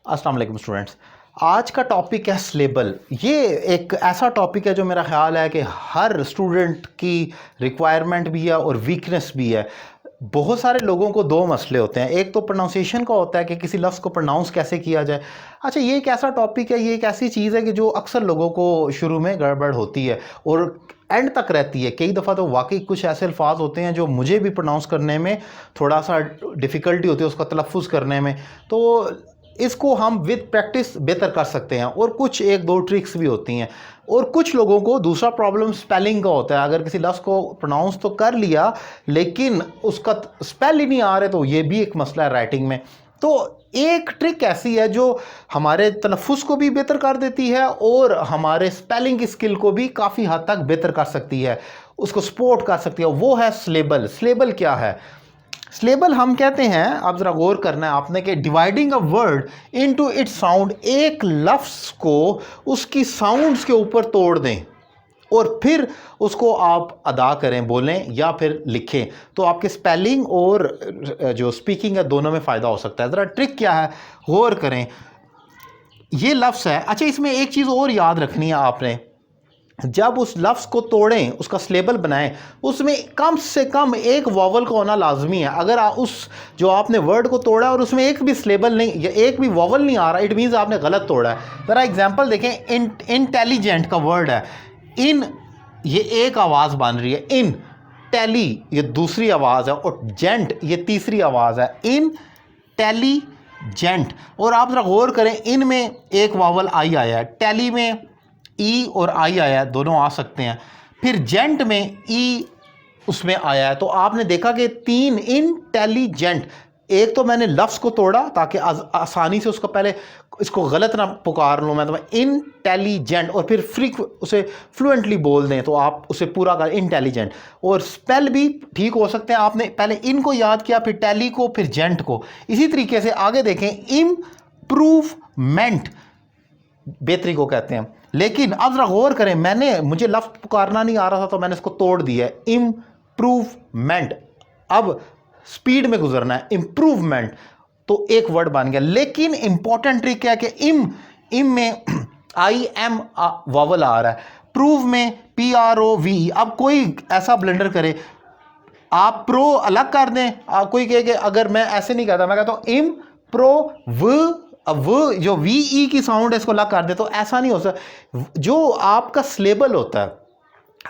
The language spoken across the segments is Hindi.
अस्सलाम वालेकुम स्टूडेंट्स। आज का टॉपिक है स्लेबल। ये एक ऐसा टॉपिक है जो मेरा ख्याल है कि हर स्टूडेंट की रिक्वायरमेंट भी है और वीकनेस भी है। बहुत सारे लोगों को दो मसले होते हैं, एक तो प्रोनाउंसिएशन का होता है कि किसी लफ्ज़ को प्रोनाउंस कैसे किया जाए। अच्छा, ये एक ऐसा टॉपिक है, ये एक ऐसी चीज़ है कि जो अक्सर लोगों को शुरू में गड़बड़ होती है और एंड तक रहती है। कई दफ़ा तो वाकई कुछ ऐसे अल्फाज होते हैं जो मुझे भी प्रोनाउंस करने में थोड़ा सा डिफ़िकल्टी होती है, उसका तलफ़ुज़ करने में। तो इसको हम विद प्रैक्टिस बेहतर कर सकते हैं और कुछ एक दो ट्रिक्स भी होती हैं। और कुछ लोगों को दूसरा प्रॉब्लम स्पेलिंग का होता है। अगर किसी लफ्ज़ को प्रोनाउंस तो कर लिया लेकिन उसका स्पेल ही नहीं आ रहे, तो ये भी एक मसला है राइटिंग में। तो एक ट्रिक ऐसी है जो हमारे तलफ़ुज़ को भी बेहतर कर देती है और हमारे स्पेलिंग की स्किल को भी काफ़ी हद तक बेहतर कर सकती है, उसको सपोर्ट कर सकती है। वो है स्लेबल। स्लेबल क्या है? स्लेबल हम कहते हैं, आप ज़रा गौर करना है आपने, कि dividing a word into its sound. एक लफ्ज़ को उसकी साउंड्स के ऊपर तोड़ दें और फिर उसको आप अदा करें, बोलें या फिर लिखें, तो आपके स्पेलिंग और जो स्पीकिंग है दोनों में फ़ायदा हो सकता है। ज़रा ट्रिक क्या है, गौर करें। ये लफ्ज़ है। अच्छा, इसमें एक चीज़ और याद रखनी है आपने, जब उस लफ्ज़ को तोड़ें, उसका स्लेबल बनाएं, उसमें कम से कम एक वॉवल का होना लाजमी है। अगर उस जो आपने वर्ड को तोड़ा और उसमें एक भी स्लेबल नहीं या एक भी वॉवल नहीं आ रहा, इट मीन्स आपने गलत तोड़ा है। ज़रा एग्जांपल देखें। इंटेलिजेंट का वर्ड है, इन ये एक आवाज़ बन रही है, इन टेली ये दूसरी आवाज़ है और जेंट ये तीसरी आवाज़ है, इन टेली जेंट। और आप ज़रा गौर करें, इन में एक वावल आई आया है, टेली में ई और आई आया है, दोनों आ सकते हैं। फिर जेंट में ई उसमें आया है, तो आपने देखा कि तीन इंटेलिजेंट। एक तो मैंने लफ्ज़ को तोड़ा ताकि आसानी से उसको पहले इसको गलत ना पुकार लूँ मैं, तो मैं इंटेलिजेंट, और फिर उसे फ्लुएंटली बोल दें तो आप उसे पूरा कर इंटेलिजेंट। और स्पेल भी ठीक हो सकते हैं। आपने पहले इन को याद किया, फिर टेली को, फिर जेंट को। इसी तरीके से आगे देखें, इम्प्रूवमेंट बेहतरी को कहते हैं। लेकिन अब जरा गौर करें, मुझे लफ्ज़ पुकारना नहीं आ रहा था तो मैंने इसको तोड़ दिया है, इम्प्रूवमेंट। अब स्पीड में गुजरना है, इम्प्रूवमेंट, तो एक वर्ड बन गया। लेकिन इंपॉर्टेंट ट्रिक क्या है कि इम में आई एम वॉवल आ रहा है, प्रूव में PROV। अब कोई ऐसा ब्लेंडर करे, आप प्रो अलग कर दें, कोई कहे कि अगर मैं ऐसे नहीं कहता, मैं कहता हूं इम प्रो व, अब वो जो VE की साउंड है इसको अलग कर दे, तो ऐसा नहीं हो सकता। जो आपका स्लेबल होता है,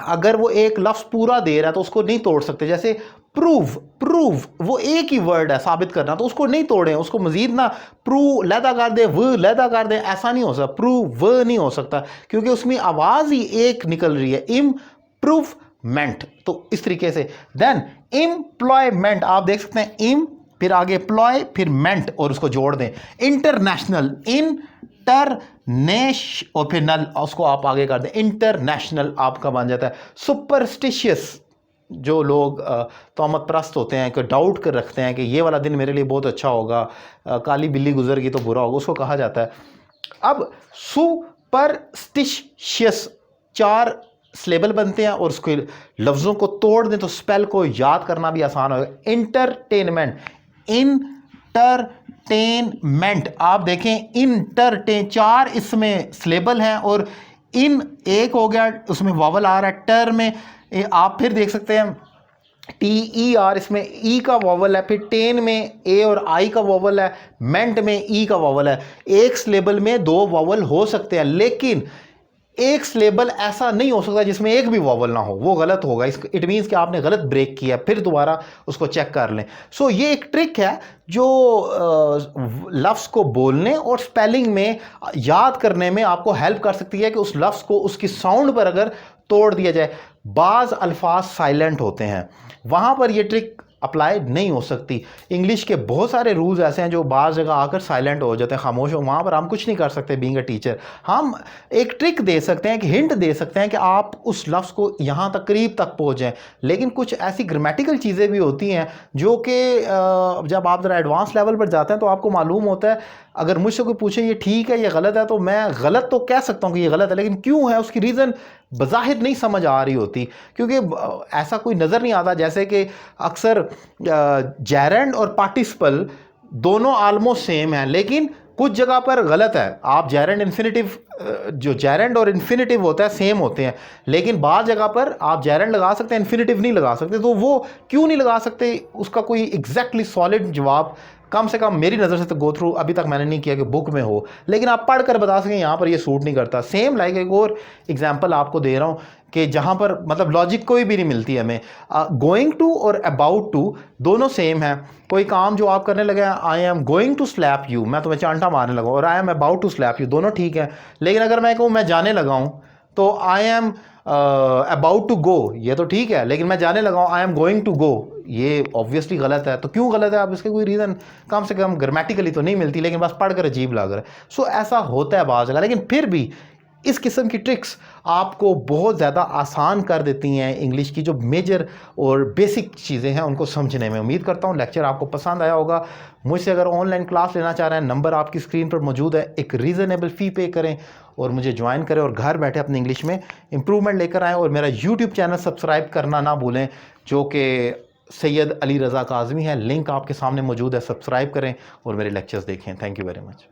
अगर वो एक लफ्ज़ पूरा दे रहा है तो उसको नहीं तोड़ सकते। जैसे प्रूव, प्रूव वो एक ही वर्ड है, साबित करना, तो उसको नहीं तोड़ें, उसको मजीद ना प्रू लैदा कर दे, व लैदा कर दे, ऐसा नहीं हो सकता। प्रूव व नहीं हो सकता क्योंकि उसमें आवाज़ ही एक निकल रही है, इम्प्रूवमेंट। तो इस तरीके से देन एम्प्लॉयमेंट, आप देख सकते हैं, इम फिर आगे प्लॉय फिर मेंट और उसको जोड़ दें। इंटरनेशनल, इंटरनेश और फिर नल, उसको आप आगे कर दें, इंटरनेशनल आपका बन जाता है। सुपरस्टिशियस, जो लोग तोहमत परस्त होते हैं, कि डाउट कर रखते हैं कि ये वाला दिन मेरे लिए बहुत अच्छा होगा, काली बिल्ली गुजर गई तो बुरा होगा, उसको कहा जाता है। अब सुपरस्टिशियस 4 स्लेबल बनते हैं और उसके लफ्ज़ों को तोड़ दें तो स्पेल को याद करना भी आसान होगा। इंटरटेनमेंट, इंटरटेनमेंट, आप देखें इंटरटेन, 4 इसमें स्लेबल हैं और इन एक हो गया, उसमें वावल आ रहा है। टर में आप फिर देख सकते हैं TER, इसमें ई का वावल है, फिर टेन में ए और आई का वावल है, मेंट में ई का वावल है। एक स्लेबल में 2 वावल हो सकते हैं, लेकिन एक स्लेबल ऐसा नहीं हो सकता जिसमें एक भी वॉवल ना हो, वो गलत होगा। इट मीन्स कि आपने गलत ब्रेक किया, फिर दोबारा उसको चेक कर लें। सो ये एक ट्रिक है जो लफ्ज़ को बोलने और स्पेलिंग में याद करने में आपको हेल्प कर सकती है कि उस लफ्ज़ को उसकी साउंड पर अगर तोड़ दिया जाए। बाज़ अल्फाज साइलेंट होते हैं, वहाँ पर ये ट्रिक अप्लाई नहीं हो सकती। इंग्लिश के बहुत सारे रूल्स ऐसे हैं जो बाज़ जगह आकर साइलेंट हो जाते हैं, खामोश हो, वहाँ पर हम कुछ नहीं कर सकते। बीइंग अ टीचर हम एक ट्रिक दे सकते हैं, कि हिंट दे सकते हैं कि आप उस लफ्ज़ को यहाँ तक करीब तक पहुँचें। लेकिन कुछ ऐसी ग्रामेटिकल चीज़ें भी होती हैं जो कि जब आप ज़रा एडवांस लेवल पर जाते हैं तो आपको मालूम होता है। अगर मुझसे कोई पूछे ये ठीक है, ये गलत है, तो मैं गलत तो कह सकता हूँ कि ये गलत है, लेकिन क्यों है उसकी रीज़न बज़ाहिर नहीं समझ आ रही होती, क्योंकि ऐसा कोई नज़र नहीं आता। जैसे कि अक्सर जैरेंड और पार्टिसिपल दोनों आलमोस्ट सेम हैं, लेकिन कुछ जगह पर गलत है, आप जेरेंड इन्फिनेटिव, जो जेरेंड और इन्फिनेटिव होता है सेम होते हैं, लेकिन बाद जगह पर आप जेरेंड लगा सकते हैं, इन्फिनेटिव नहीं लगा सकते। तो वो क्यों नहीं लगा सकते, उसका कोई एग्जैक्टली सॉलिड जवाब कम से कम मेरी नज़र से तो गो थ्रू अभी तक मैंने नहीं किया कि बुक में हो, लेकिन आप पढ़ कर बता सकें यहाँ पर ये सूट नहीं करता। सेम लाइक एक और एग्जांपल आपको दे रहा हूँ कि जहाँ पर मतलब लॉजिक कोई भी नहीं मिलती हमें। गोइंग टू और अबाउट टू दोनों सेम है। कोई काम जो आप करने लगे, I am going to slap you, मैं तुम्हें चांटा मारने लगा, और I am about to slap you, दोनों ठीक है। लेकिन अगर मैं कहूँ मैं जाने लगा हूँ, तो I am about to go, ये तो ठीक है, लेकिन मैं जाने लगा हूँ, I am going to go, ये ऑब्वियसली गलत है। तो क्यों गलत है, आप इसके कोई रीज़न कम से कम ग्रामेटिकली तो नहीं मिलती, लेकिन बस पढ़कर अजीब लग रहा है। सो ऐसा होता है बाज़ जगह, लेकिन फिर भी इस किस्म की ट्रिक्स आपको बहुत ज़्यादा आसान कर देती हैं इंग्लिश की जो मेजर और बेसिक चीज़ें हैं उनको समझने में। उम्मीद करता हूँ लेक्चर आपको पसंद आया होगा। मुझसे अगर ऑनलाइन क्लास लेना चाह रहे हैं, नंबर आपकी स्क्रीन पर मौजूद है, एक रीज़नेबल फ़ी पे करें और मुझे ज्वाइन करें और घर बैठे अपनी इंग्लिश में इंप्रूवमेंट लेकर आएँ। और मेरा यूट्यूब चैनल सब्सक्राइब करना ना भूलें, जो कि सैयद अली रज़ा काज़मी है, लिंक आपके सामने मौजूद है, सब्सक्राइब करें और मेरे लेक्चर्स देखें। Thank you very much.